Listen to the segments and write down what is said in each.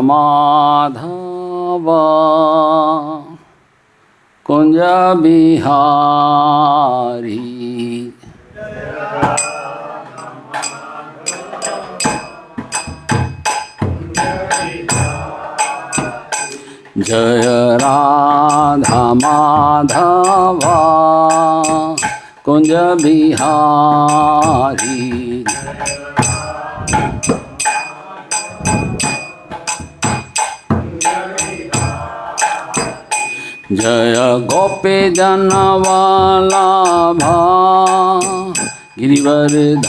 माधव कुंज बिहारी जय राधा माधव कुंज बिहारी जय गोपी जनवल्लभा गिरिवरधारी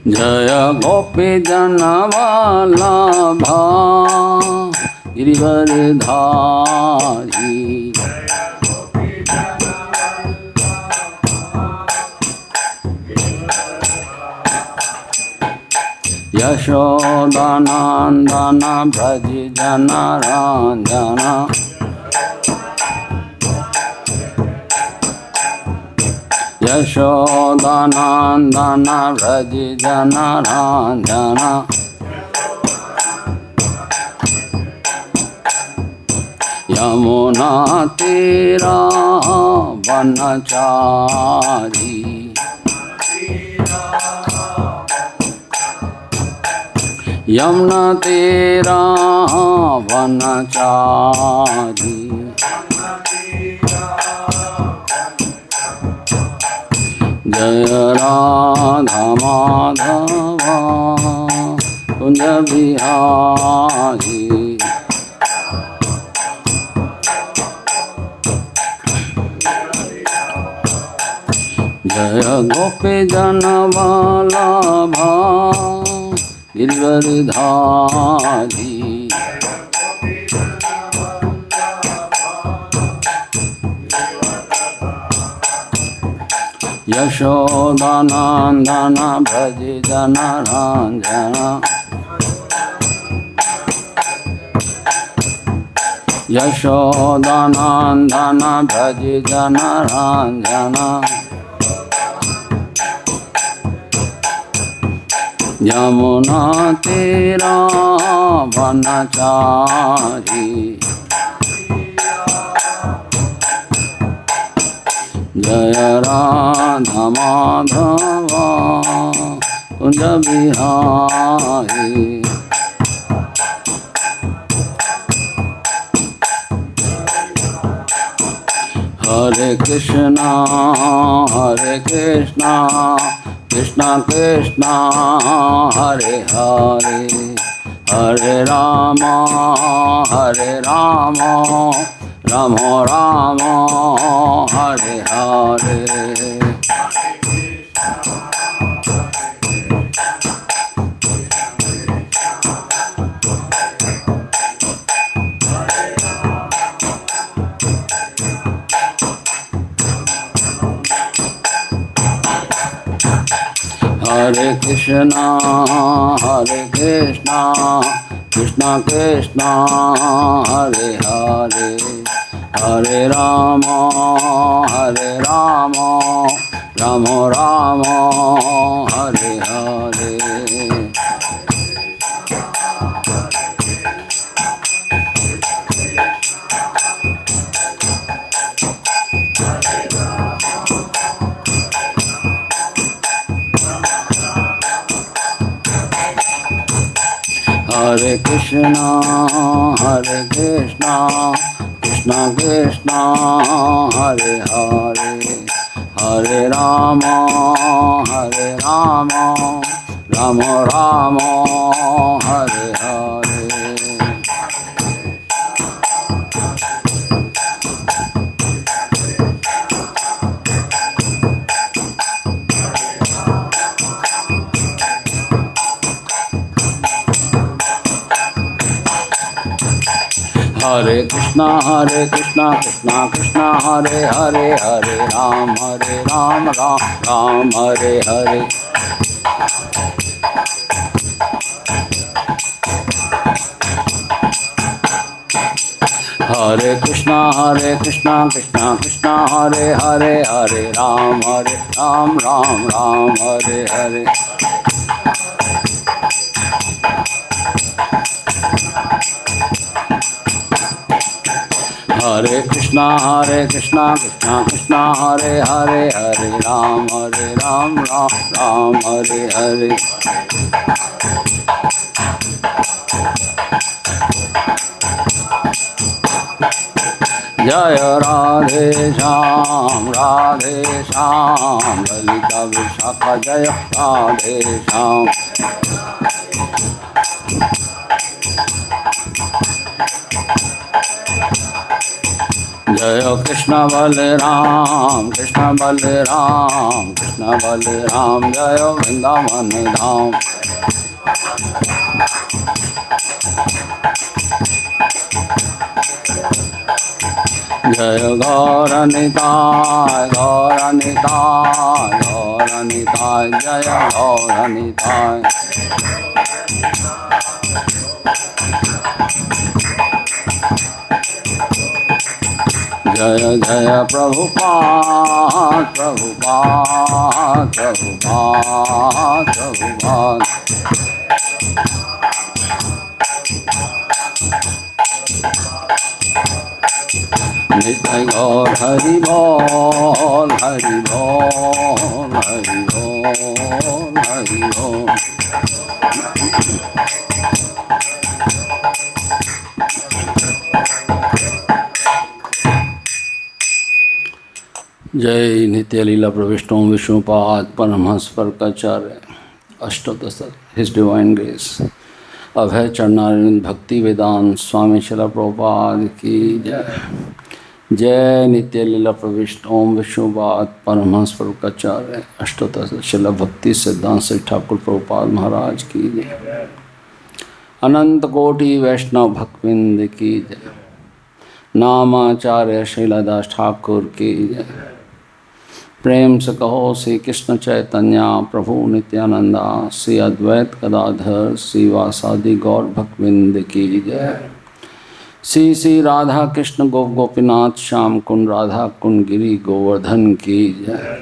जय गोपी जनवल्लभा गिरिवरधारी यशोदानंदन भज जनरंजन यशोदानंदन भज जनरंजन यमुना तीरा वनचारी यमुना तेरा वनचारी जय राधा माधव कुंज बिहारी जय गोपी जनवल्लभा गिरिवरधारी यशोदानंदन भज जनरंजन यशोदानंदन भज जनरंजन यमुना तेरा वनचारी जय राधा माधव कुंज बिहारी हरे Krishna Krishna Krishna Hare Hare Hare Ram Ram Ram Hare Hare Hare Krishna Krishna Krishna Hare Hare Hare Ram Ram Ram Hare Hare Hare Krishna Krishna Krishna Hare Hare Hare Ram Ram Ram Hare Hare Hare Krishna Krishna Krishna Hare Hare Hare Ram Ram Ram Hare Hare Hare Krishna Krishna Krishna Hare Hare, Hare Ram Ram Ram Hare Hare. Hare Krishna Krishna Krishna Hare Hare, Hare Ram Ram Hare Hare. Jaya Radhe Shyam Lalita Vishakha Jaya Radhe Shyam. Jaya Krishna Balaram Krishna Balaram Jaya Vrindavan Dham. Jaya Gauranitai Jaya Gauranitai. Jaya Jaya Prabhupada. Nitai Gaur Hari Bol, Hari Bol, Hari Bol, Hari Bol. जय नित्य लीला प्रविष्टों विष्णुपाद परमहंस परकाचार्य अष्टोत्तर his divine grace Abhay Charanaravind Bhakti Vedanta स्वामी शिला प्रभुपाद की जय. जय नित्य लीला प्रविष्ट ओम विष्णुपाद परमहंस परकाचार्य अष्टोत्तर शिला भक्ति सिद्धांत श्री ठाकुर प्रभुपाद महाराज की जय. अनंत कोटि वैष्णव भक्तवृंद की जय. नामाचार्य शैलदास ठाकुर की जय. प्रेम से कहो श्री कृष्ण चैतन्य प्रभु नित्यानंदा श्री अद्वैत गदाधर श्रीवासादि गौर भक्तवृंद की जय. श्री श्री राधा कृष्ण गोपीनाथ श्याम कुंड राधा कुंड गिरी गोवर्धन की जय.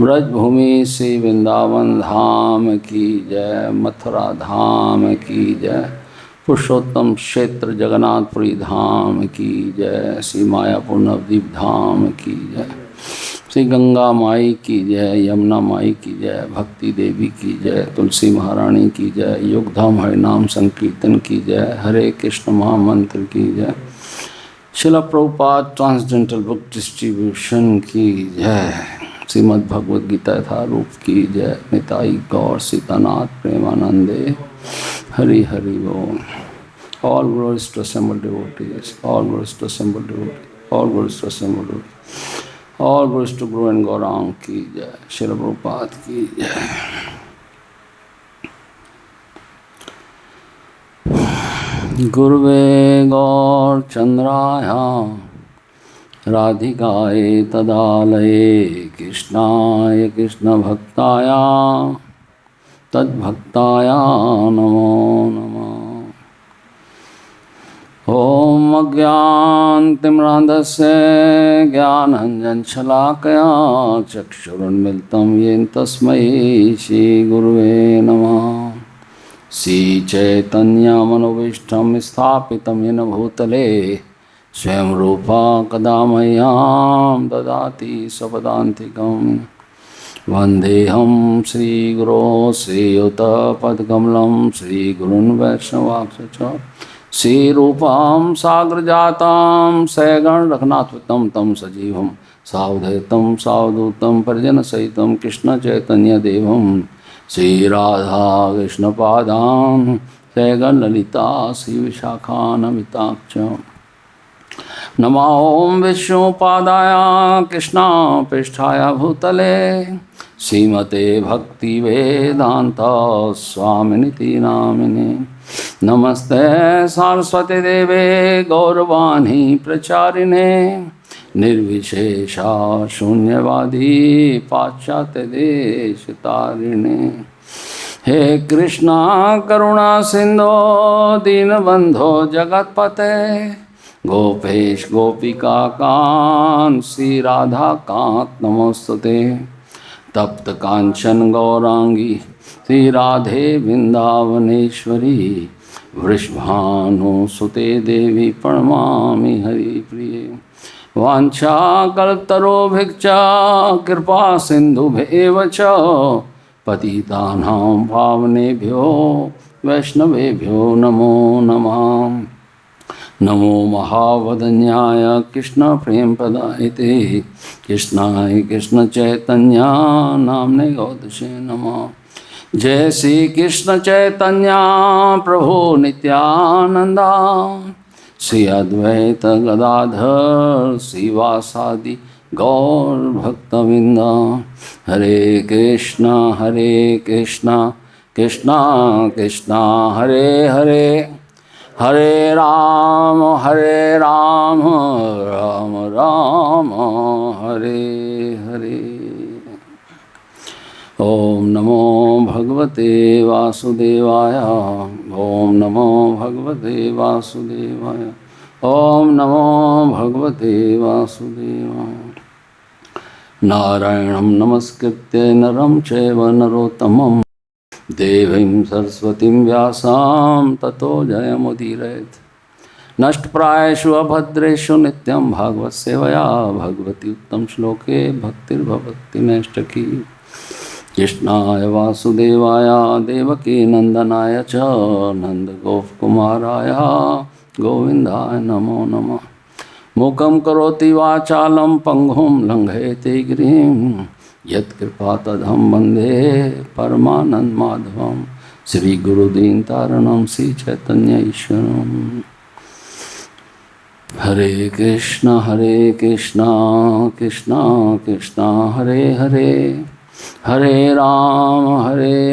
ब्रजभूमि श्री वृंदावन धाम की जय. मथुरा धाम की जय. पुरुषोत्तम क्षेत्र जगन्नाथपुरी धाम की जय. श्री मायापुर नवद्वीप धाम की जय. श्री गंगा माई की जय. यमुना माई की जय. भक्ति देवी की जय. तुलसी महारानी की जय. युगधाम हरिनाम संकीर्तन की जय. हरे कृष्ण महामंत्र की जय. शिला प्रभुपाद ट्रांसडेंटल बुक डिस्ट्रीब्यूशन की जय. श्रीमद् भगवद गीता यथारूप की जय. निताई गौर सीतानाथ प्रेमानंदे हरि हरि बोल. All glories to assembled devotees. All glories to assembled devotees. All glories to assembled devotees. All glories to Guru and Gaurang की जय. शिला प्रभुपाद की जय. गुरुवे गौरचंद्राय राधिकाय तदालये कृष्णाय कृष्णभक्ताय तद्भक्ताय नमो नमः. ओम अज्ञानतिमिरान्धस्य ज्ञानाञ्जनशलाकया चक्षुरुन्मिलितं येन तस्मै श्रीगुरुवे नमः. श्रीचैतन्यमनोभीष्टं स्थापितं येन भूतले स्वयं रूपा कदा मह्यं ददाति स्वपदान्तिकं. वन्देऽहं श्रीगुरो श्रीयुतपदकमलं श्रीगुरुन् वैष्णवांश्च श्रीरूपां साग्रजातां सगण रघुनाथं तं सजीवं सावधैतं सावधूतं परिजनसहितं कृष्णचैतन्यदेवं श्रीराधा कृष्णपादां सगण ललिता श्रीविशाखान्विताक्ष. नमो ओं विष्णुपादाय कृष्णपृष्ठाय भूतले श्रीमते भक्तिवेदान्त स्वामिनिति नामिने. नमस्ते सरस्वती देवे गौरवाणी प्रचारिणे निर्विशेषा शून्यवादी पाश्चात्य देशतारिणे. हे कृष्णा करुणा सिंधो दीनबंधो जगतपते गोपेश गोपिका कांत श्री राधा कांत नमोस्तुते। तप्त कांचन गौरांगी श्री राधे वृंदावनेश्वरी। वृषभानुसुते देवी प्रणमामि हरिप्रिये। वाञ्छाकल्पतरुभिश्च कृपा सिन्धुभ्येव च पतितानां पावनेभ्यो वैष्णवेभ्यो नमो नमः। नमो महावदन्याय कृष्ण प्रेम प्रदायते कृष्णाय कृष्ण चैतन्य नाम्ने गौतमे नमः। जय श्री कृष्ण चैतन्य प्रभु नित्यानंदा श्री अद्वैत गदाधर श्रीवासादि गौर भक्तविंदा। हरे कृष्णा कृष्णा कृष्णा हरे हरे, हरे राम राम राम हरे हरे। ओम नमो भगवते वासुदेवाय। ओम नमो भगवते वासुदेवाय। ओम नमो भगवते वासुदेवाय। नारायणं नमस्कृत्य नरं चैव नरोत्तमं देवीं सरस्वतीं व्यासां ततो जयमुदीरयेत्। नष्टप्रायेषु अभद्रेषु नित्यं भागवत सेवया भगवती उत्तम श्लोके भक्तिर्भवति नैष्ठकी। कृष्णाय वासुदेवाय देवकी नंदनाय च नंदगोपकुमाराय गोविंदाय नमो नमः। मूकं करोति वाचालं पंगुं लंघयते गिरिं यत्कृपातमहं वन्दे परमानन्दमाधवं। श्रीगुरुदीनतारणं श्रीचैतन्य ईश्वरम्। हरे कृष्णा कृष्णा कृष्णा हरे हरे, हरे Ram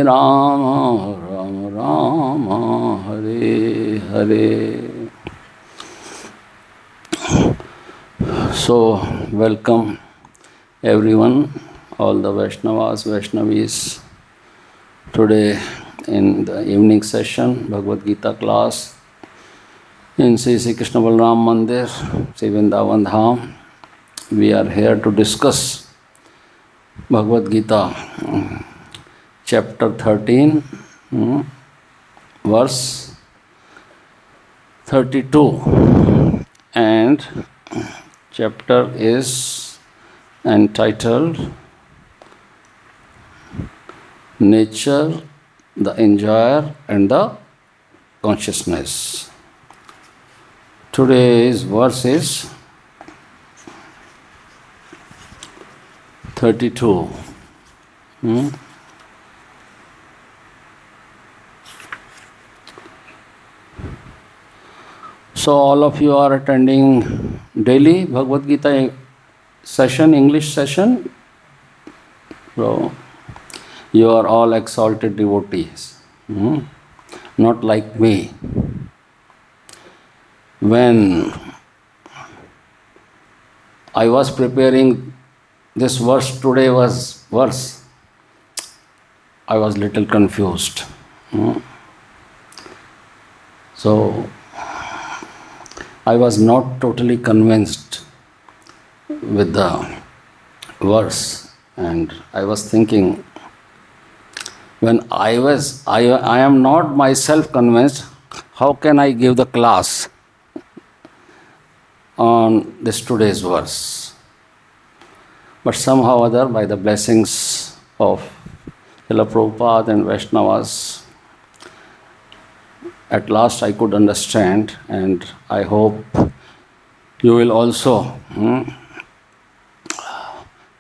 Ram Ram Hare Hare. So welcome everyone, all the Vaishnavas, Vaishnavis, today in the evening session, Bhagavad Gita class in Sri Krishna Balram Mandir, Sri Vrindavan Dham. We are here to discuss Bhagavad Gita, chapter 13, verse 32, and chapter is entitled Nature, the Enjoyer and the Consciousness. Today's verse is 32. So all of you are attending daily Bhagavad Gita session, English session. So you are all exalted devotees, not like me. When I was preparing this verse, today was verse, I was little confused. So I was not totally convinced with the verse, and I was thinking, when I am not myself convinced, how can I give the class on this today's verse? But somehow or other, by the blessings of Srila Prabhupada and Vaishnavas, at last I could understand, and I hope you will also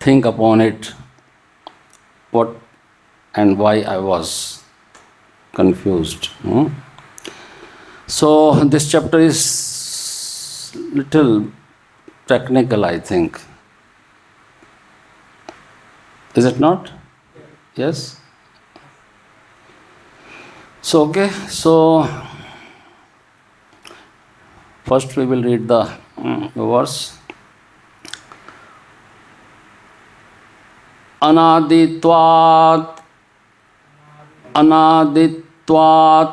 think upon it, what and why I was confused. So this chapter is little technical, I think. Is it not? Yes? So, okay, so first we will read the verse. Anaditvat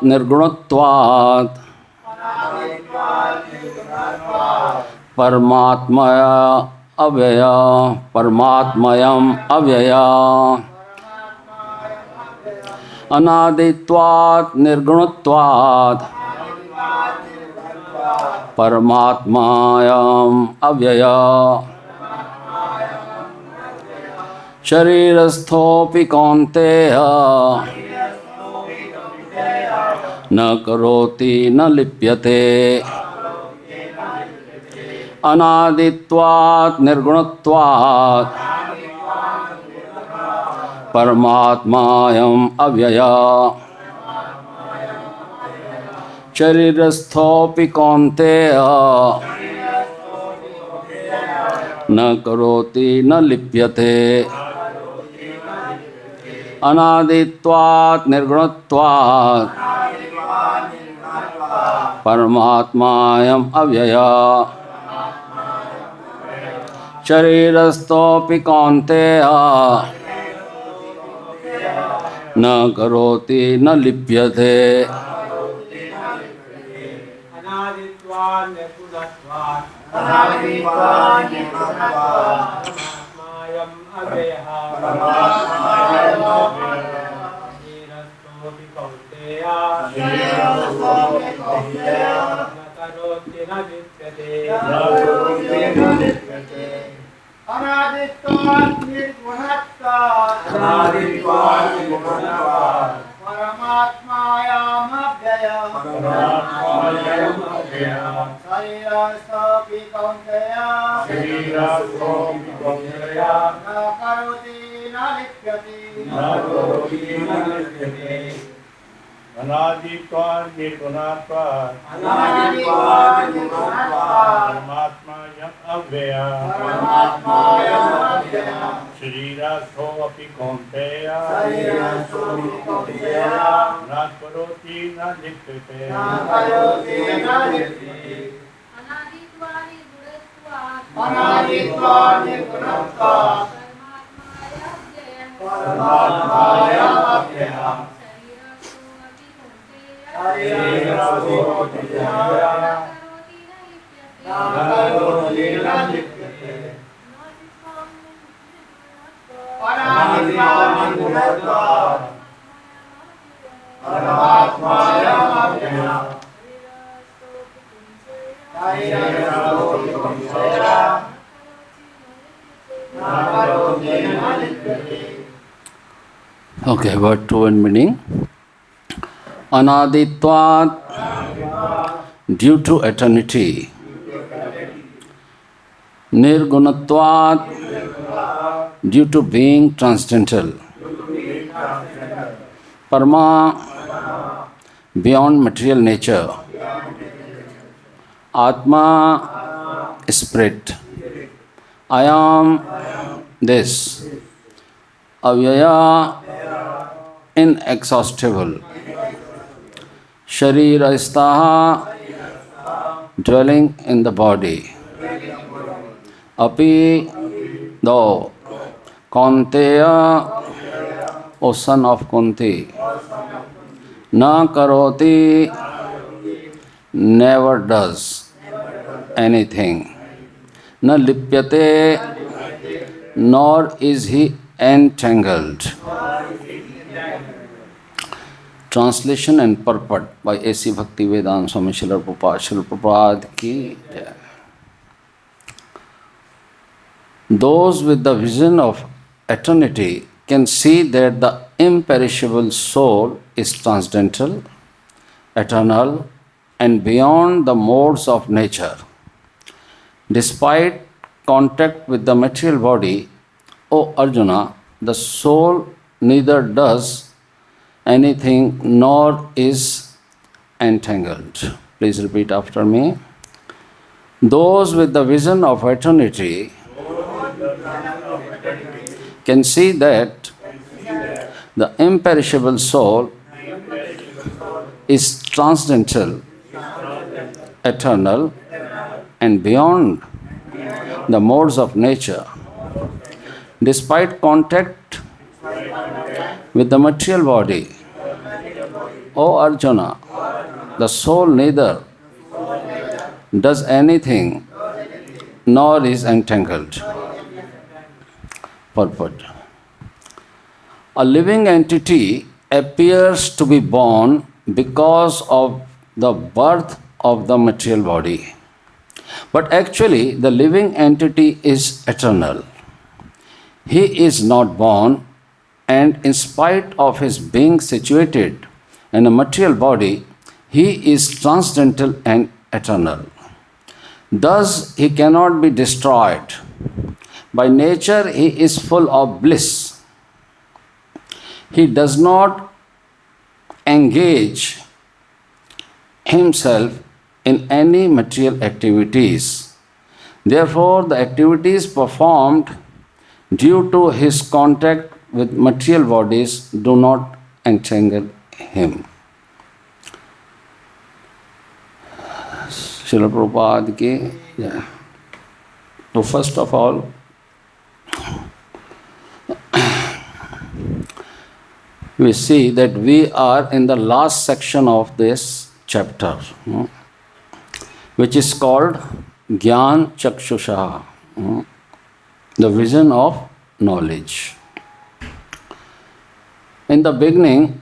nirgunatvat परमात्मया अव्यया परमात्मयम् अव्यया अनादित्वात् निर्गुणत्वात् परमात्मायम् अव्यया शरीरस्थोऽपि कौन्तेय न करोति न लिप्यते अनादित्वात् निर्गुणत्वात् परमात्मायम् अव्यया शरीरस्थोऽपि कौन्तेय न करोति न लिप्यते अनादित्वात् निर्गुणत्वात् परमात्मायम् अव्यया शरीरस्थोऽपि कौन्तेय न करोति न लिप्यते अनादित्वात् निर्गुणत्वात् परमात्मायम् अव्यया शरीरस्थोऽपि कौन्तेय न करोति न लिप्यते अनादित्वात् निर्गुणत्वात् परमात्मायम् अव्यया Okay, word to and meaning. Anaditvat, due to eternity. Nirgunatvat, due to being transcendental. Parma, beyond material nature. Atma, spirit. I am this. Avyaya, inexhaustible. Sharirasthaha, dwelling in the body. Api, though. Kaunteya, O son of Kunti. Na karoti, never does anything. Na lipyate, nor is he entangled. Translation and purport by A.C. Bhaktivedanta Swami Srila Prabhupada ki jai. Those with the vision of eternity can see that the imperishable soul is transcendental, eternal, and beyond the modes of nature. Despite contact with the material body, O Arjuna, the soul neither does anything nor is entangled. Please repeat after me. Those with the vision of eternity can see that the imperishable soul is transcendental, eternal, and beyond the modes of nature. Despite contact with the material body, O Arjuna, the soul neither does anything nor is entangled. Purport. A living entity appears to be born because of the birth of the material body. But actually, the living entity is eternal. He is not born, and in spite of his being situated in a material body, he is transcendental and eternal. Thus, he cannot be destroyed. By nature, he is full of bliss. He does not engage himself in any material activities. Therefore, the activities performed due to his contact with material bodies do not entangle him. Srila Prabhupada ki, yeah. So first of all, we see that we are in the last section of this chapter, which is called Gyan Chakshusha, the vision of knowledge. In the beginning,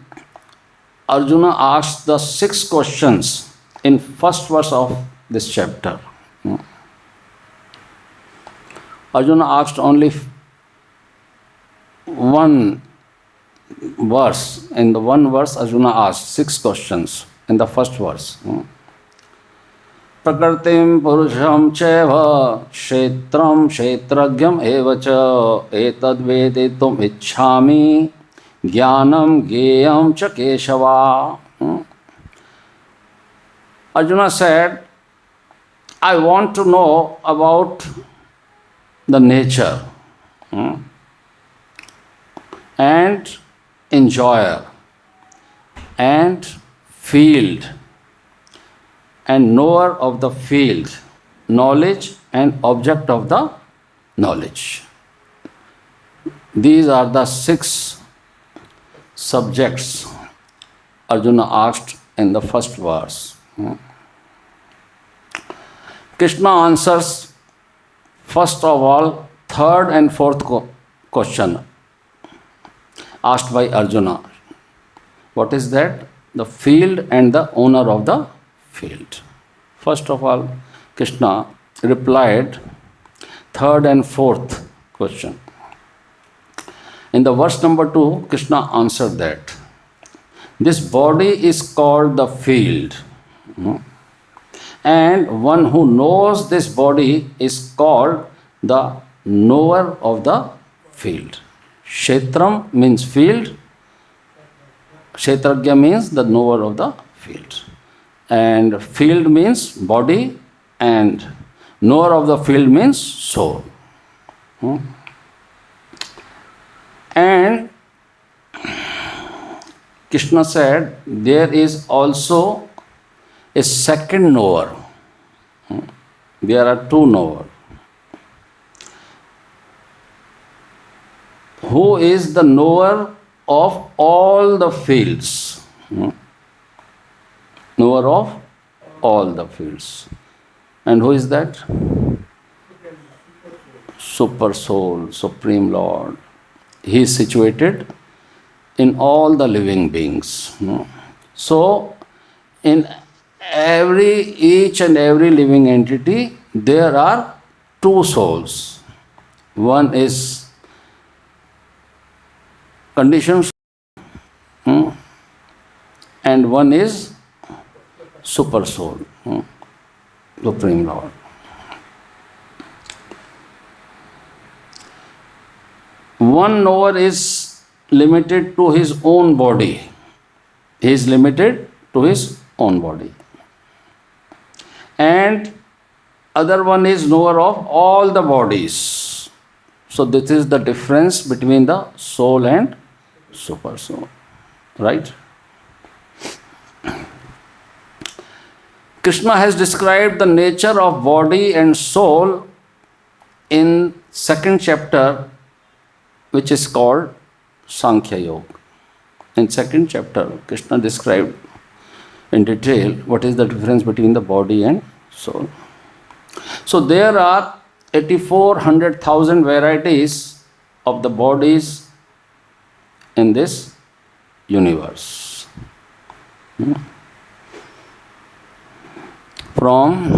Arjuna asked the 6 questions in first verse of this chapter. Arjuna asked only one verse. In the one verse, Arjuna asked 6 questions in the first verse. Prakartim purusham cheva kshetram kshetragyam evacha etad veditum ichhami jnanam geyam cha keshava. Arjuna said, I want to know about the nature and enjoyer and field and knower of the field, knowledge and object of the knowledge. These are the 6 subjects Arjuna asked in the first verse. Krishna answers first of all, third and fourth question asked by Arjuna. What is that? The field and the owner of the field. First of all, Krishna replied third and fourth question. In the verse number 2, Krishna answered that this body is called the field, and one who knows this body is called the knower of the field. Kshetram means field, Kshetragya means the knower of the field. And field means body, and knower of the field means soul. And Krishna said there is also a second knower. There are 2 knowers. Who is the knower of all the fields? Knower of all the fields. And who is that? Super Soul, Supreme Lord. He is situated in all the living beings. So, in each and every living entity, there are 2 souls. One is conditioned and one is Super Soul, Supreme Lord. One knower is limited to his own body. He is limited to his own body. And other one is knower of all the bodies. So this is the difference between the soul and super soul. Right? Krishna has described the nature of body and soul in 2nd chapter, which is called Sankhya Yoga. In 2nd chapter, Krishna described in detail what is the difference between the body and soul. So there are 84,100,000 varieties of the bodies in this universe. From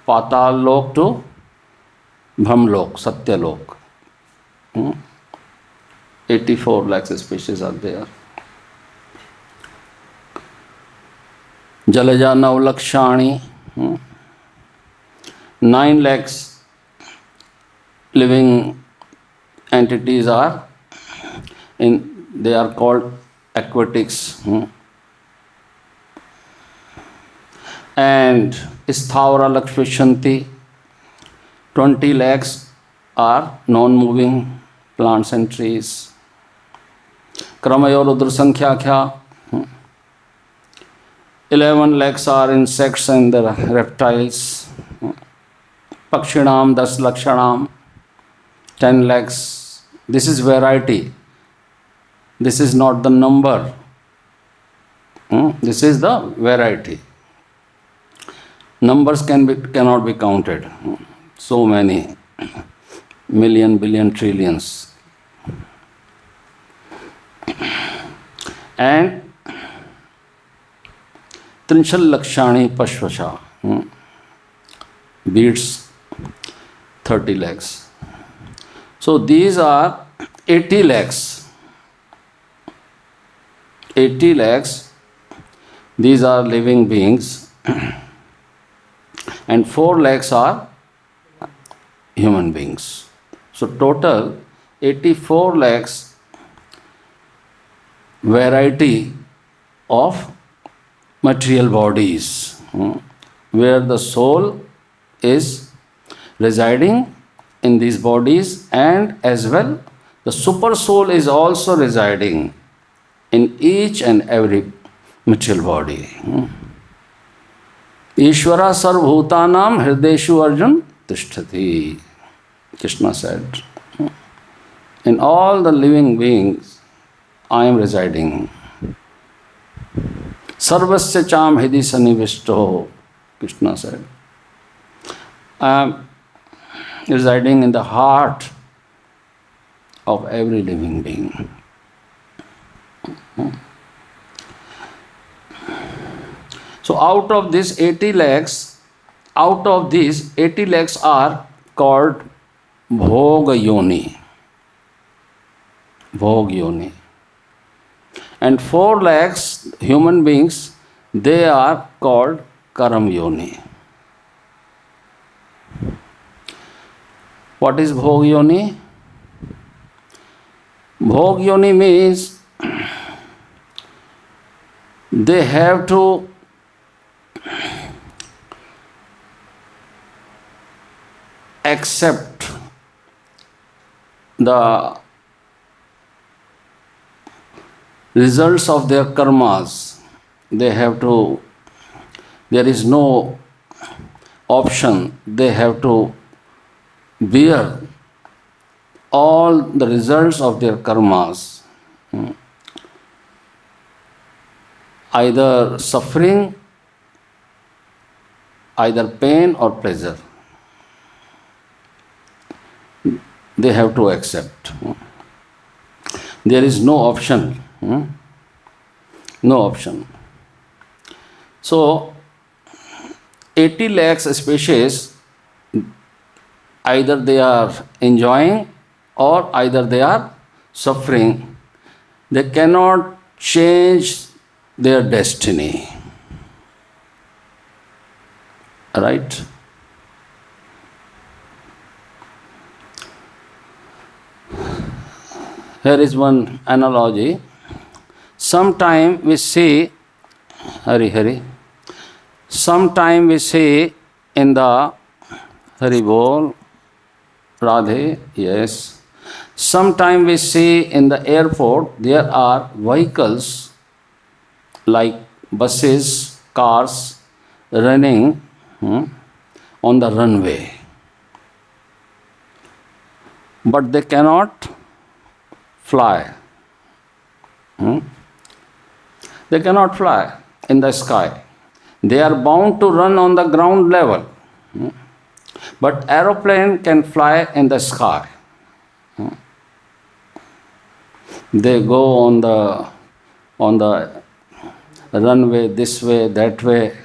Patal Lok to Brahmlok, Satyalok. 84 lakhs species are there. Jalaja Navlakshani. 9 lakhs living entities are they are called aquatics. And Sthavara Lakshmishanti, 20 lakhs are non-moving plants and trees. Kramayo Rudra Sankhyakhya, 11 lakhs are insects and the reptiles. Pakshinam, 10 lakshanam, 10 lakhs. This is variety. This is not the number. This is the variety. Numbers cannot be counted. So many, million, billion, trillions. And Trinshal Lakshani Pashvasha, beads, 30 lakhs. So these are 80 lakhs. 80 lakhs, these are living beings. And 4 lakhs are human beings. So total 84 lakhs variety of material bodies, where the soul is residing in these bodies, and as well the super soul is also residing in each and every material body. Ishvara sarvbhutanam hrideshu arjun tishtati. Krishna said, in all the living beings I am residing. Sarvasya cham hidi sanivishto, Krishna said. I am residing in the heart of every living being. So out of these 80 lakhs, out of these 80 lakhs are called Bhoga Yoni. Bhog Yoni. And 4 lakhs human beings, they are called Karam Yoni. What is Bhog Yoni? Bhog Yoni means they have to accept the results of their karmas. They have to, there is no option, they have to bear all the results of their karmas. Either suffering, either pain or pleasure. They have to accept. There is no option. No option. So, 80 lakhs species, either they are enjoying or either they are suffering. They cannot change their destiny. Right? Here is one analogy. Sometime we see, sometime we see in the Hari Bol, Radhe, yes. Sometime we see in the airport there are vehicles like buses, cars running on the runway. But they cannot fly. They cannot fly in the sky. They are bound to run on the ground level. But aeroplane can fly in the sky. They go on the runway, this way, that way.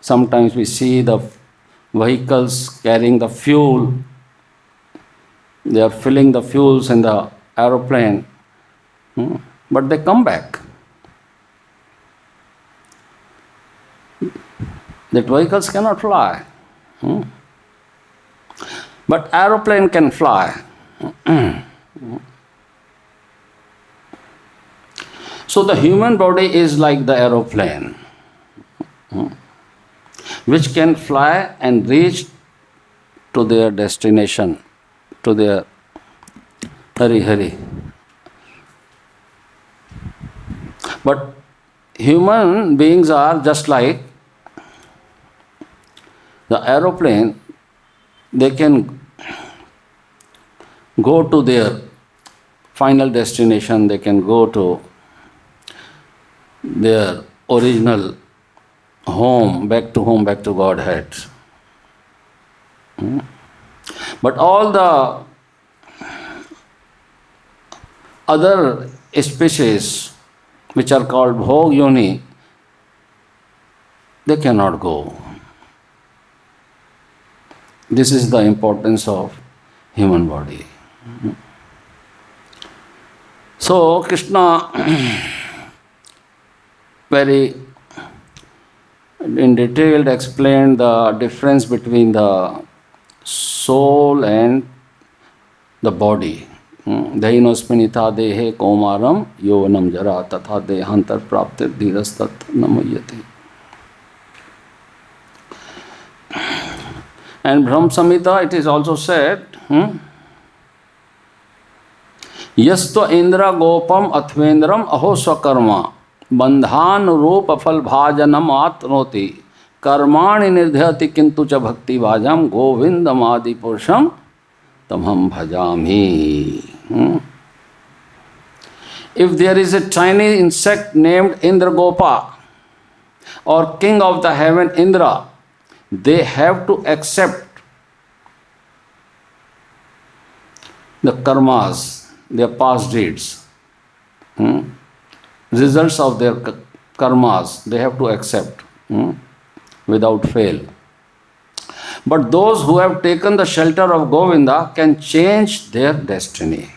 Sometimes we see the vehicles carrying the fuel. They are filling the fuels in the aeroplane. But they come back. That vehicles cannot fly. But aeroplane can fly. So the human body is like the aeroplane, which can fly and reach to their destination, to their Hari Hari. But human beings are just like the aeroplane. They can go to their final destination, they can go to their original home, back to Godhead. But all the other species which are called Bhog Yoni, they cannot go. This is the importance of human body. So Krishna very in detail explained the difference between the soul and the body. Dainosminita dehe komaram yovanam jara tatha dehantar praptir dhirastat namayate. And Brahm Samhita, it is also said, Yasto Indra Gopam Athvendram Aho Swakarma Bandhan Rupa Fal Bhajanam Atnoti Karmani Nirdhyati Kintu Cha Bhakti Bhajam Govindam Adi Purusham Tamham Bhajami. If there is a tiny insect named Indragopa or king of the heaven Indra, they have to accept the karmas, their past deeds, results of their karmas, they have to accept without fail. But those who have taken the shelter of Govinda can change their destiny.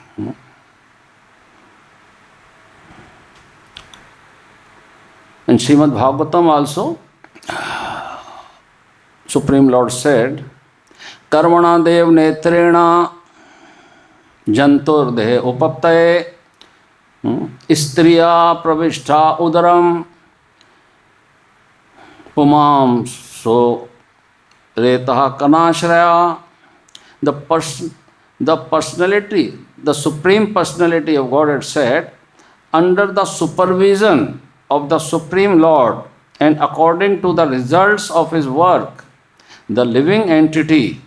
In Srimad Bhagavatam also, Supreme Lord said, Karmana dev netrena jantur dehe upaptaye istriya pravishta udaram pumam so retaha kanashraya. The personality, the Supreme Personality of Godhead said, under the supervision of the Supreme Lord and according to the results of his work, the living entity,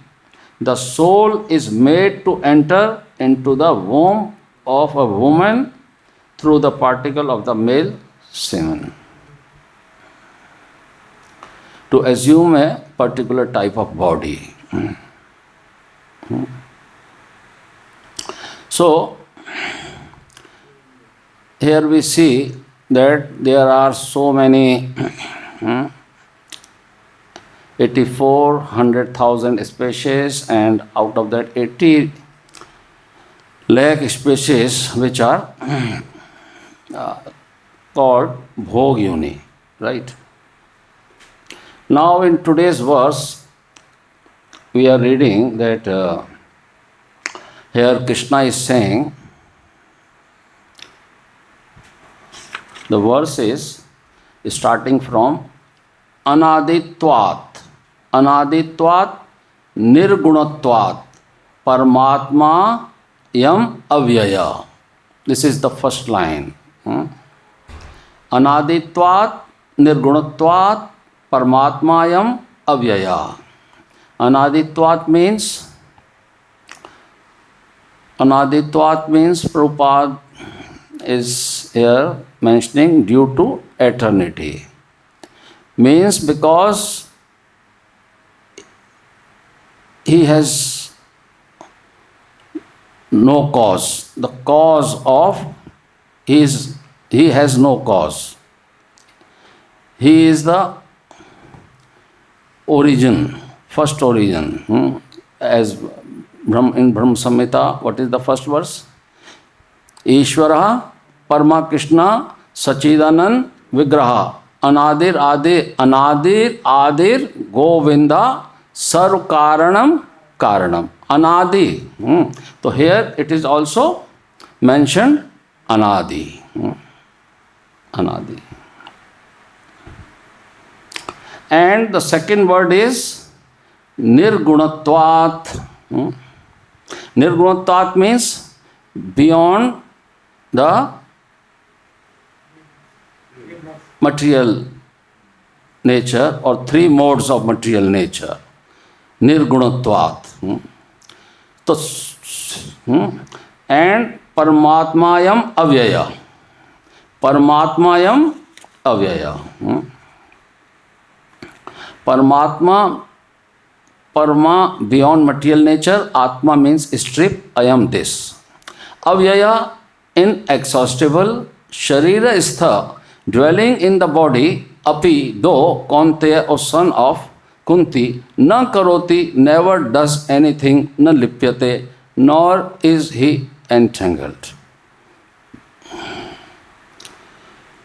the soul is made to enter into the womb of a woman through the particle of the male semen, to assume a particular type of body. So, here we see that there are so many 84,100,000 species, and out of that 80 lakh species which are called Bhog Yoni, right? Now in today's verse, we are reading that here Krishna is saying, the verse is starting from Anaditvat. Anaditvat Nirgunatvat Paramatma Yam Avyaya. This is the first line. Anaditvat Nirgunatvat Paramatma Yam Avyaya. Anaditvat means Prabhupada is here mentioning due to eternity. Means because he has no cause. The cause of he has no cause. He is the origin, first origin. As in Brahma Samhita, what is the first verse? Ishvara Parma Krishna Sachidanand Vigraha Anadir Adir Govinda Sarv Karanam Anadi. So here it is also mentioned Anadi. Anadi. And the second word is Nirgunatvat. Nirgunatvat means beyond the material nature or three modes of material nature. Nirgunatvat. And Paramatmayam Avyaya. Paramatmayam Avyaya. Paramatma, Parama beyond material nature, Atma means strip, I am this. Avyaya inexhaustible, Sharira Stha dwelling in the body, Api though Kaunteya or son of Kunti, Na Karoti never does anything, Na Lipyate, nor is he entangled.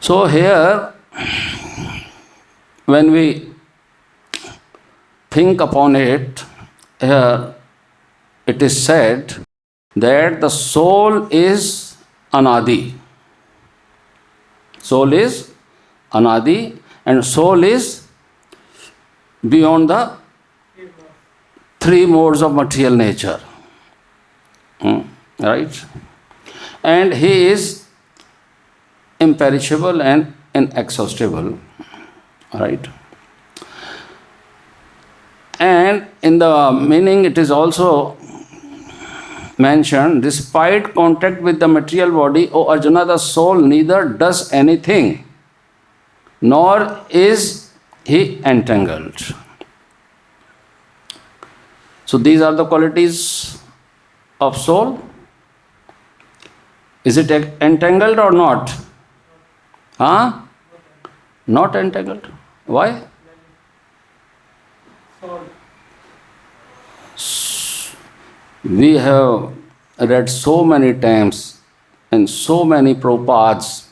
So here, when we think upon it, here it is said that the soul is Anadi. Soul is Anadi and soul is beyond the three modes of material nature. Right? And he is imperishable and inexhaustible. Right? And in the meaning it is also mentioned, despite contact with the material body, O Arjuna, the soul neither does anything, nor is he entangled. So these are the qualities of soul. Is it entangled or not? Huh? Not entangled. Why? We have read so many times in so many Prabhupada's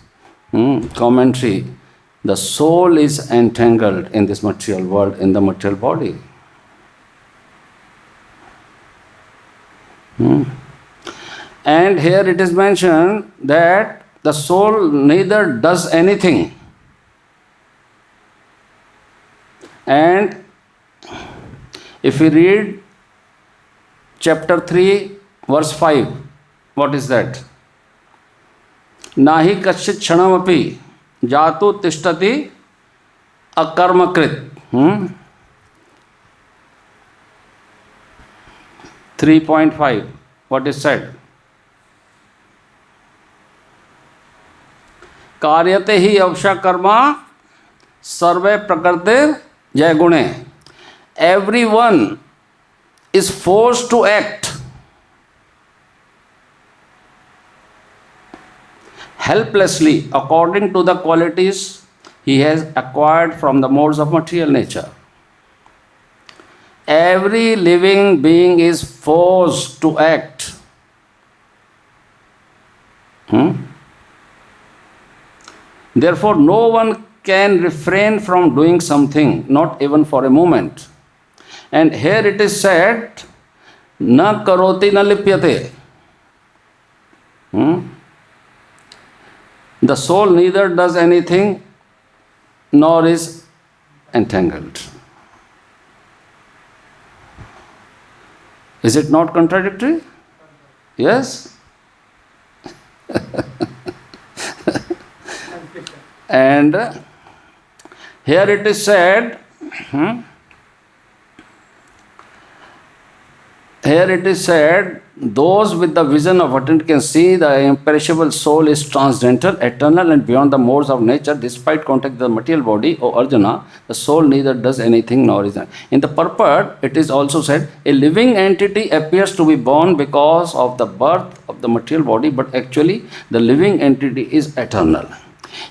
commentary, the soul is entangled in this material world, in the material body. And here it is mentioned that the soul neither does anything. And if we read chapter 3, verse 5, what is that? Nahi kachit kshanamapi jatu tishtati akarmakrit. 3.5, what is said? कार्यते ही अवशा कर्मा सर्वे प्रकृतिर जय गुणे. Everyone is forced to act helplessly according to the qualities he has acquired from the modes of material nature. Every living being is forced to act. Therefore, no one can refrain from doing something, not even for a moment. And here it is said, na karoti na lipyate. The soul neither does anything nor is entangled. Is it not contradictory? Yes? And here it is said, here it is said, those with the vision of eternity can see the imperishable soul is transcendental, eternal and beyond the modes of nature. Despite contact with the material body, O Arjuna, the soul neither does anything nor is. In the purport, it is also said, a living entity appears to be born because of the birth of the material body, but actually the living entity is eternal.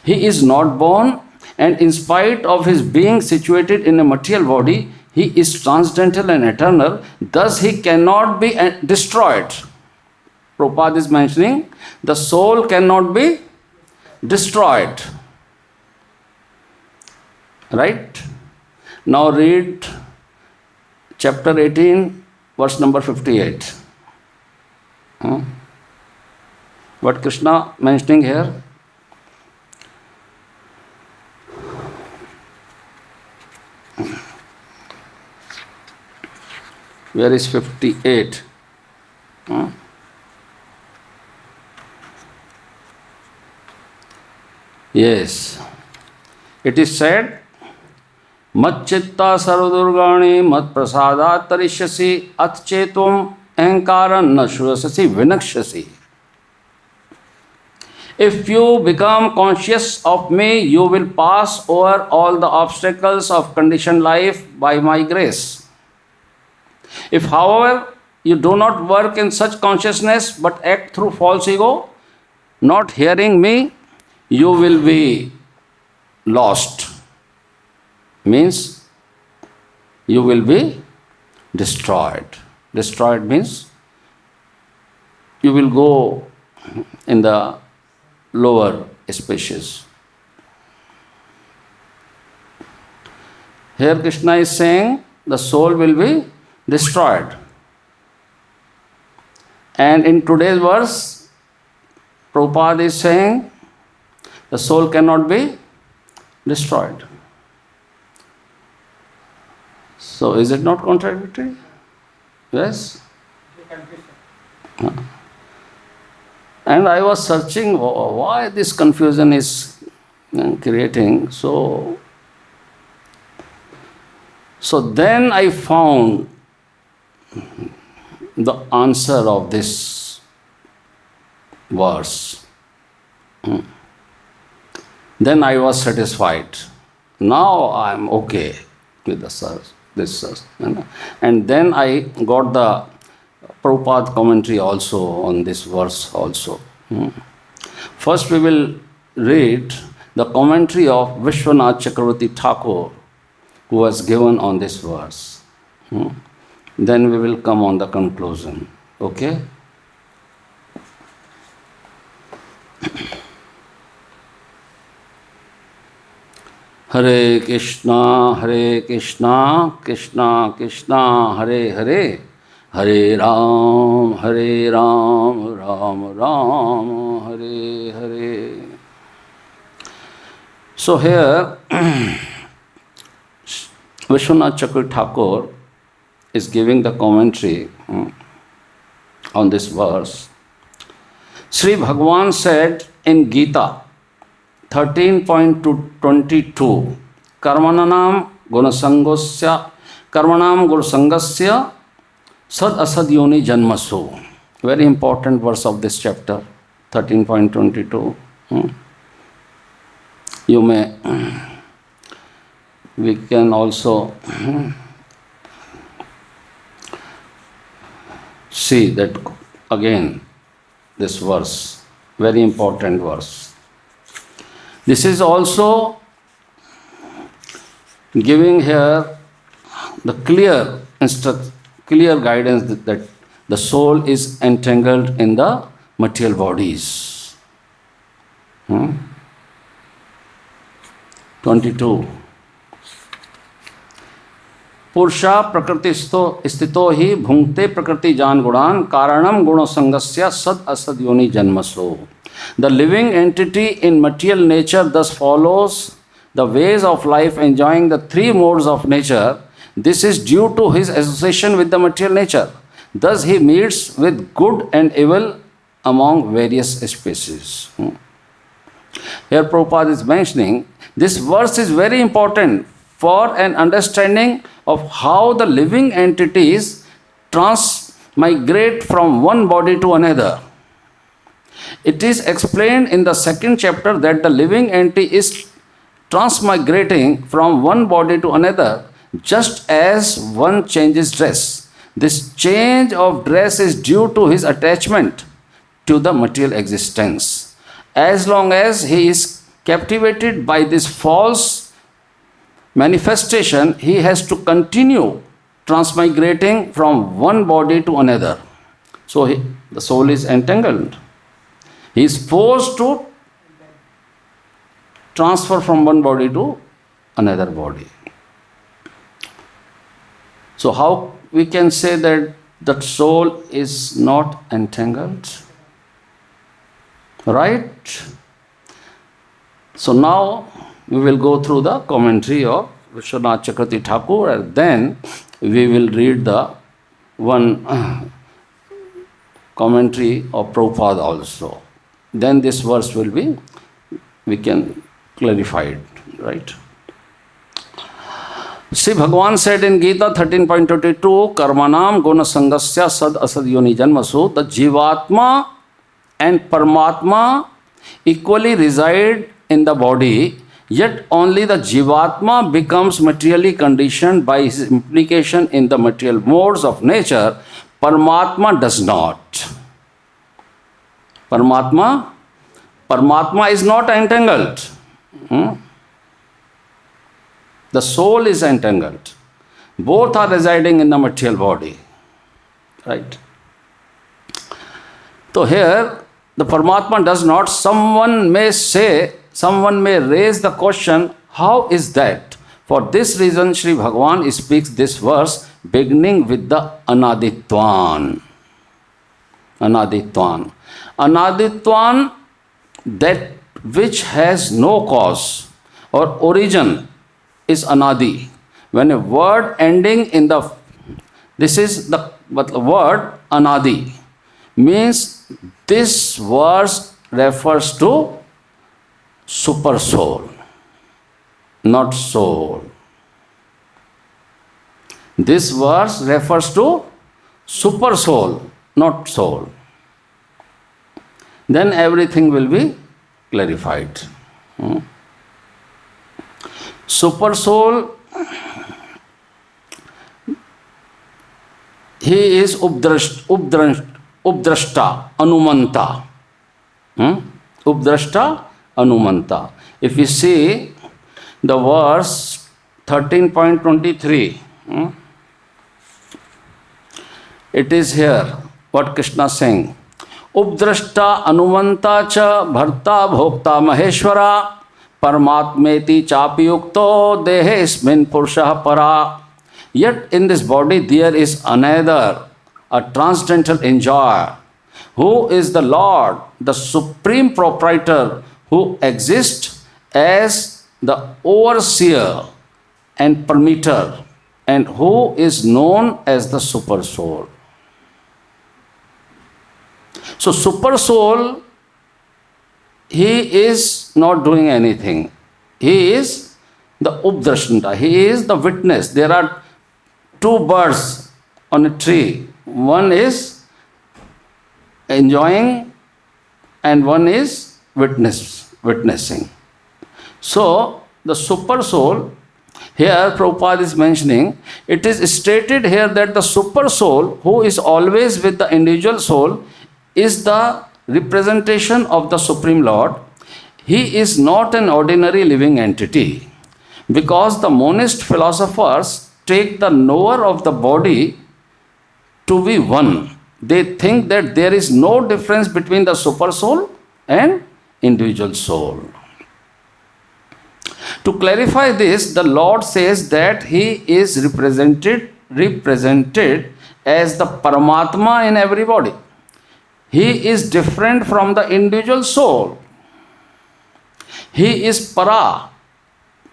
He is not born, and in spite of his being situated in a material body, he is transcendental and eternal, thus he cannot be destroyed. Prabhupada is mentioning, the soul cannot be destroyed. Right? Now read chapter 18, verse number 58. What Krishna mentioning here? Where is 58? Yes. It is said, Mat chitta sarvadurgani mat prasadat tarishyasi at chetum ahankaran na shurasasi vinakshasi. If you become conscious of me, you will pass over all the obstacles of conditioned life by my grace. If, however, you do not work in such consciousness but act through false ego, not hearing me, you will be lost. Means you will be destroyed. Destroyed means you will go in the lower species. Here Krishna is saying the soul will be destroyed. And in today's verse, Prabhupada is saying the soul cannot be destroyed. So is it not contradictory? Yes? And I was searching why this confusion is creating. So then I found the answer of this verse. Then I was satisfied. Now I am okay with this search. And then I got the Prabhupada commentary also on this verse also. First we will read the commentary of Vishwanath Chakravarti Thakur, who was given on this verse. Then we will come on the conclusion. Okay? Hare Krishna, Krishna Krishna, Hare Hare, Hare Ram, Ram Ram, Hare Hare. So here, Vishwanath Chakravarti Thakur is giving the commentary on this verse. Sri Bhagavan said in Gita 13.22, Karmanam gunasangasya sad asad yoni janmasu. Very important verse of this chapter, 13.22. We can also see that again, this verse, very important verse. This is also giving here the clear guidance that the soul is entangled in the material bodies. 22. पुरुषा प्रकृति स्थितो ही भुंक्ते प्रकृति जान गुणान कारणम गुण संगस्य सद असद योनि जन्मसो. The living entity in material nature thus follows the ways of life, enjoying the three modes of nature. This is due to his association with the material nature. Thus he meets with good and evil among various species. Here Prabhupada is mentioning, this verse is very important for an understanding of how the living entities migrate from one body to another. It is explained in the second chapter that the living entity is transmigrating from one body to another just as one changes dress. This change of dress is due to his attachment to the material existence. As long as he is captivated by this false manifestation, he has to continue transmigrating from one body to another. So the soul is entangled. He is forced to transfer from one body to another body. So how we can say that the soul is not entangled? Right? So now we will go through the commentary of Vishwanath Chakravarti Thakur, and then we will read the one commentary of Prabhupada also. Then this verse will be, we can clarify it, right? Sri Bhagavan said in Gita 13.22, Karmanam guna sangasya sad asad yoni janmasu, the Jivatma and Paramatma equally reside in the body, yet only the Jivatma becomes materially conditioned by his implication in the material modes of nature. Paramatma does not. Paramatma is not entangled. The soul is entangled. Both are residing in the material body. Right? So here, the Paramatma does not. Someone may raise the question, how is that? For this reason, Sri Bhagavan speaks this verse beginning with the Anaditwan. Anaditwan. Anaditwan, that which has no cause or origin, is Anadi. When a word ending in the, this is the word Anadi, means this verse refers to super soul, not soul. This verse refers to super soul, not soul. Then everything will be clarified. Super soul, he is Updrashta, Anumanta. Updrashta, Anumanta. If you see the verse 13.23, it is here what Krishna is saying. Updrashta Anumanta cha bharta bhokta maheshwara Paramatmeti chapiyukto dehesmin purushah para. Yet in this body there is another, a transcendental enjoyer, who is the Lord, the supreme proprietor, who exists as the overseer and permitter, and who is known as the super soul. So super soul, he is not doing anything. He is the Updrashanta. He is the witness. There are two birds on a tree. One is enjoying and one is witnessing. So the super soul, here Prabhupada is mentioning, it is stated here that the super soul, who is always with the individual soul, is the representation of the Supreme Lord. He is not an ordinary living entity, because the monist philosophers take the knower of the body to be one. They think that there is no difference between the super soul and individual soul. To clarify this, the Lord says that he is represented as the Paramatma in everybody. He is different from the individual soul. He is para,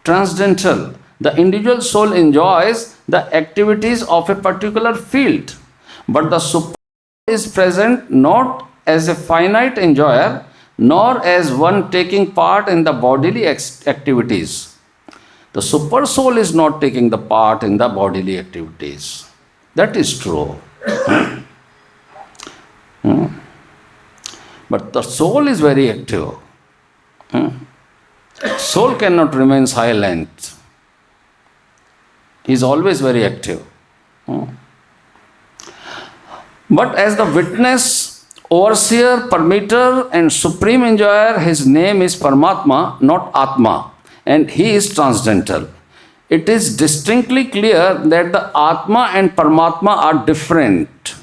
transcendental. The individual soul enjoys the activities of a particular field, but the super is present not as a finite enjoyer, nor as one taking part in the bodily activities. The super soul is not taking the part in the bodily activities. That is true. But the soul is very active. Soul cannot remain silent. He is always very active. But as the witness, overseer, permitter, and supreme enjoyer, his name is Paramatma, not Atma, and he is transcendental. It is distinctly clear that the Atma and Paramatma are different.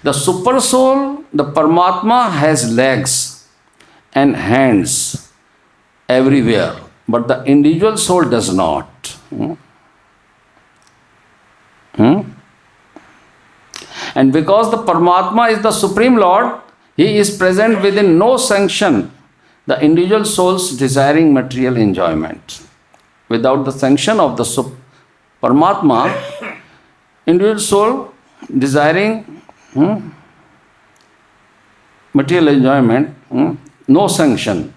The super soul, the Paramatma, has legs and hands everywhere, but the individual soul does not. And because the Paramatma is the Supreme Lord, He is present within no sanction, the individual souls desiring material enjoyment. Without the sanction of the Paramatma, individual soul desiring material enjoyment, no sanction.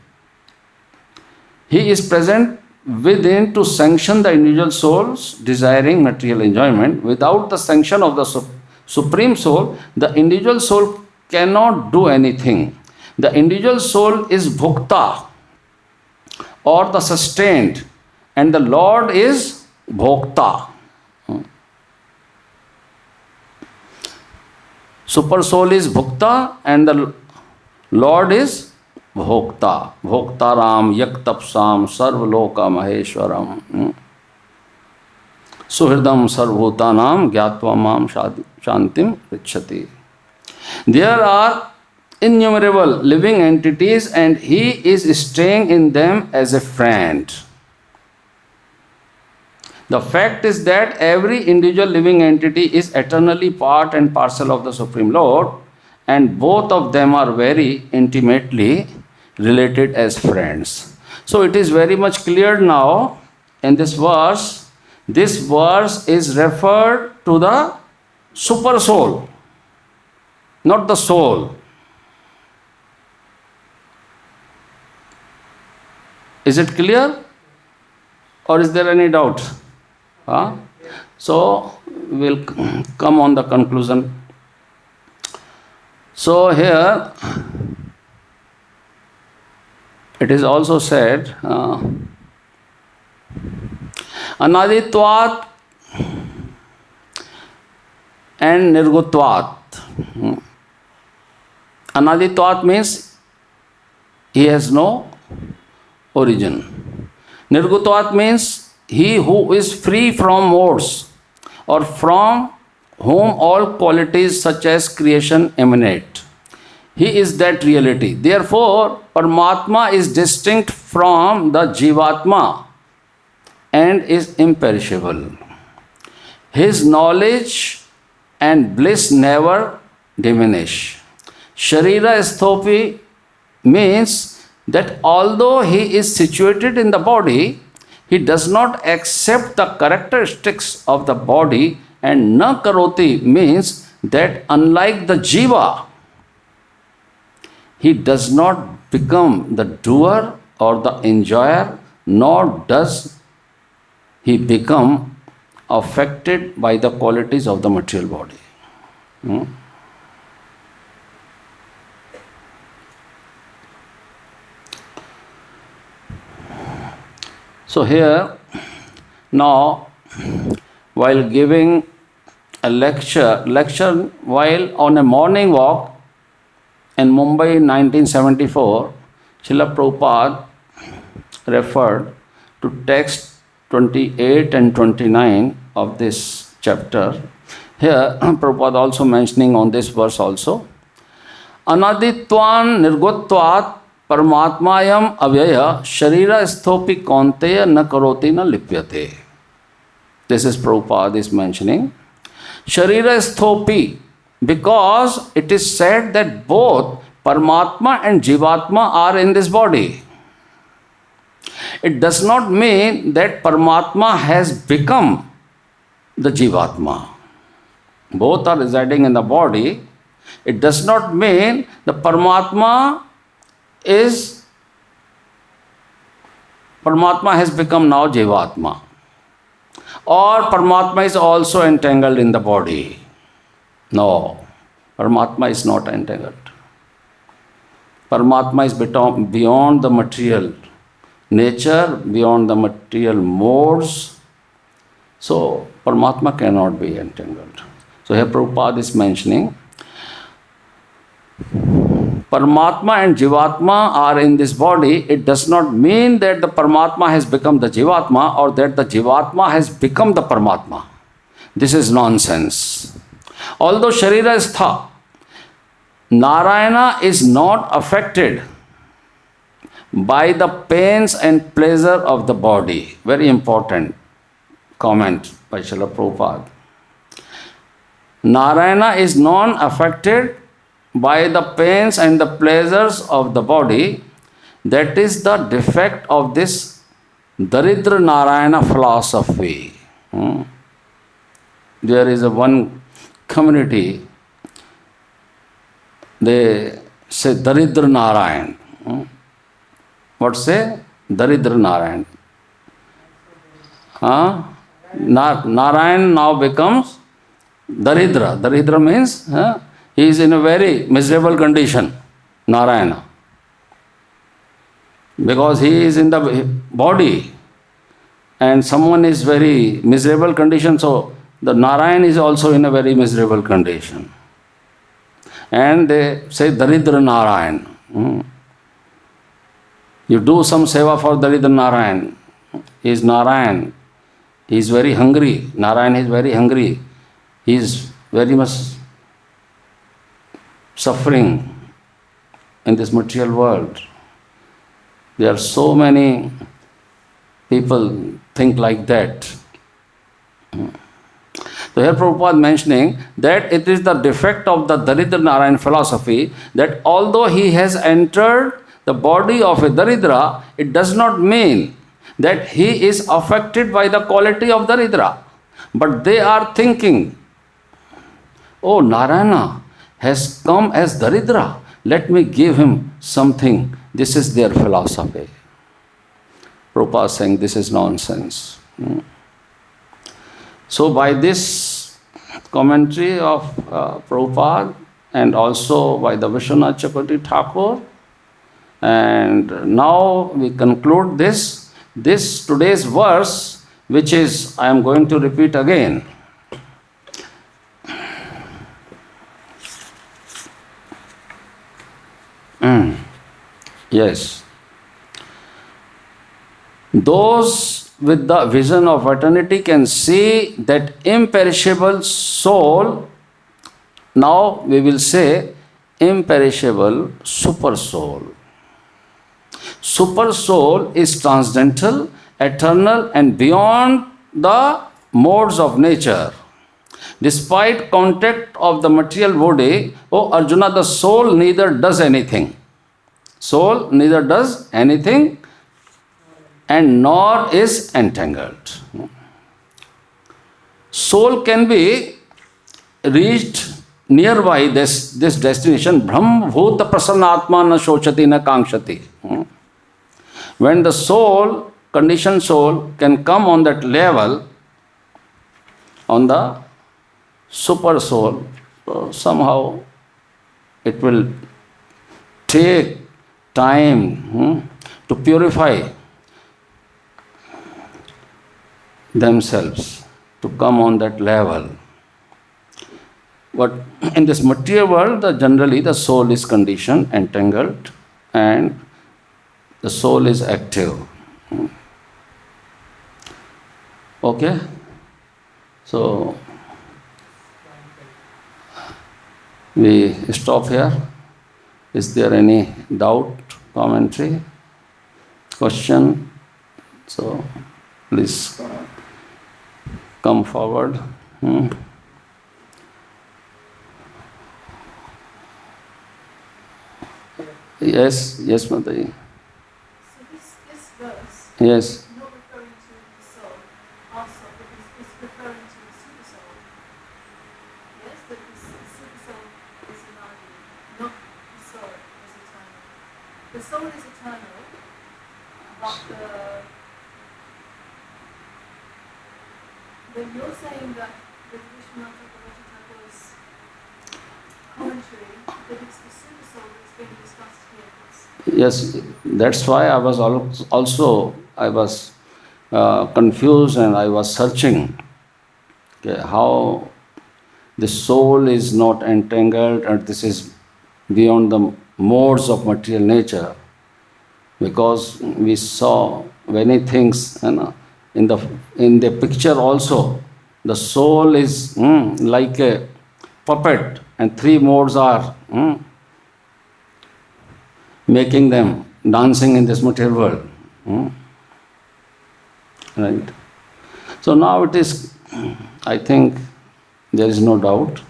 He is present within to sanction the individual souls desiring material enjoyment. Without the sanction of the Supreme Soul, the individual soul cannot do anything. The individual soul is Bhukta or the sustained, and the Lord is Bhokta. Super soul is Bhukta and the Lord is Bhokta. Bhoktaram yaktapsam sarvaloka maheshwaram. Suhridam sarvbhutanam gyatva mam shantim richati. There are innumerable living entities and he is staying in them as a friend. The fact is that every individual living entity is eternally part and parcel of the Supreme Lord, and both of them are very intimately related as friends. So it is very much clear now in this verse. This verse is referred to the super soul, not the soul. Is it clear? Or is there any doubt? So we'll come on the conclusion. So here it is also said Anaditvat and Nirgutvat. Anaditvat means he has no origin. Nirgutvat means he who is free from modes or from whom all qualities such as creation emanate. He is that reality. Therefore, Paramatma is distinct from the Jivatma and is imperishable. His knowledge and bliss never diminish. Sharira Sthopi means that although he is situated in the body, he does not accept the characteristics of the body, and na karoti means that unlike the jiva, he does not become the doer or the enjoyer, nor does he become affected by the qualities of the material body. So here, now, while giving a lecture while on a morning walk in Mumbai in 1974, Srila Prabhupada referred to text 28 and 29 of this chapter. Here, Prabhupada also mentioning on this verse also, Anaditvan nirgotvat Paramatmayam avyaya sharira sthopi kaunteya na karoti na lipyate. This is Prabhupada is mentioning. Sharira sthopi, because it is said that both Paramatma and Jivatma are in this body. It does not mean that Paramatma has become the Jivatma. Both are residing in the body. It does not mean the Paramatma has become now Jivatma, or Paramatma is also entangled in the body. No, Paramatma is not entangled. Paramatma is beyond the material nature, beyond the material modes. So Paramatma cannot be entangled. So here Prabhupada is mentioning Paramatma and Jivatma are in this body. It does not mean that the Paramatma has become the Jivatma or that the Jivatma has become the Paramatma. This is nonsense. Although Sharira is Tha, Narayana is not affected by the pains and pleasure of the body. Very important comment by Srila Prabhupada. Narayana is non-affected by the pains and the pleasures of the body. That is the defect of this Daridra Narayana philosophy. There is one community, they say Daridra Narayan. What say? Daridra Narayan. Narayan now becomes Daridra. Daridra means he is in a very miserable condition, Narayana. Because he is in the body and someone is very miserable condition, so the Narayan is also in a very miserable condition. And they say Daridra Narayan. You do some seva for Daridra Narayan. He is Narayan. He is very hungry. Narayan is very hungry. He is very much suffering in this material world. There are so many people think like that. So here Prabhupada mentioning that it is the defect of the Daridra Narayan philosophy that although he has entered the body of a Daridra, it does not mean that he is affected by the quality of Daridra. But they are thinking, oh, Narayana has come as Daridra, let me give him something. This is their philosophy. Prabhupada is saying this is nonsense. So by this commentary of Prabhupada and also by the Vishwanath Chakravarti Thakur, and now we conclude this today's verse, which is, I am going to repeat again. Yes. Those with the vision of eternity can see that imperishable soul. Now we will say imperishable super soul. Super soul is transcendental, eternal, and beyond the modes of nature. Despite contact of the material body, O Arjuna, the soul neither does anything. Soul neither does anything and nor is entangled. Soul can be reached nearby this destination. Brahm bhuta prasannatma na shochati na kankshati. When the soul, conditioned soul, can come on that level, on the super soul, somehow it will take time to purify themselves to come on that level. But in this material world, generally the soul is conditioned, entangled, and the soul is active. Okay? So, we stop here. Is there any doubt, commentary, question? So, please come forward. Yes, Mataji. So this verse Yes. is not referring to the soul, our soul, but it's referring to the super soul. Yes, that the super soul is another, not the soul is eternal. The soul is eternal, but when you're saying that with Vishwanath Chakravarti Thakur's commentary, that it's the super soul that's being discussed here. Yes, that's why I was also confused and I was searching, okay, how the soul is not entangled and this is beyond the modes of material nature, because we saw many things, you know, in the picture also. The soul is like a puppet, and three modes are making them dancing in this material world. Right? So now it is, I think there is no doubt.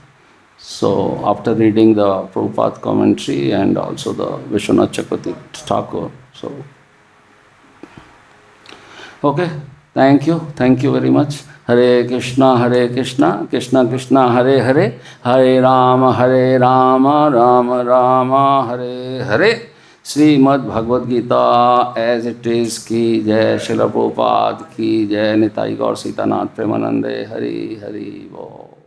So after reading the Prabhupada commentary and also the Vishwanath Chakravarti Thakur, so okay, thank you very much. Hare Krishna, Krishna Krishna, Hare Hare, Hare Rama, Rama Rama, Hare Hare. Srimad Bhagavad Gita as it is ki jai, Srila Prabhupada ki jai, Nitai Gaur Sitanath Premanande, Hari Hari Bo.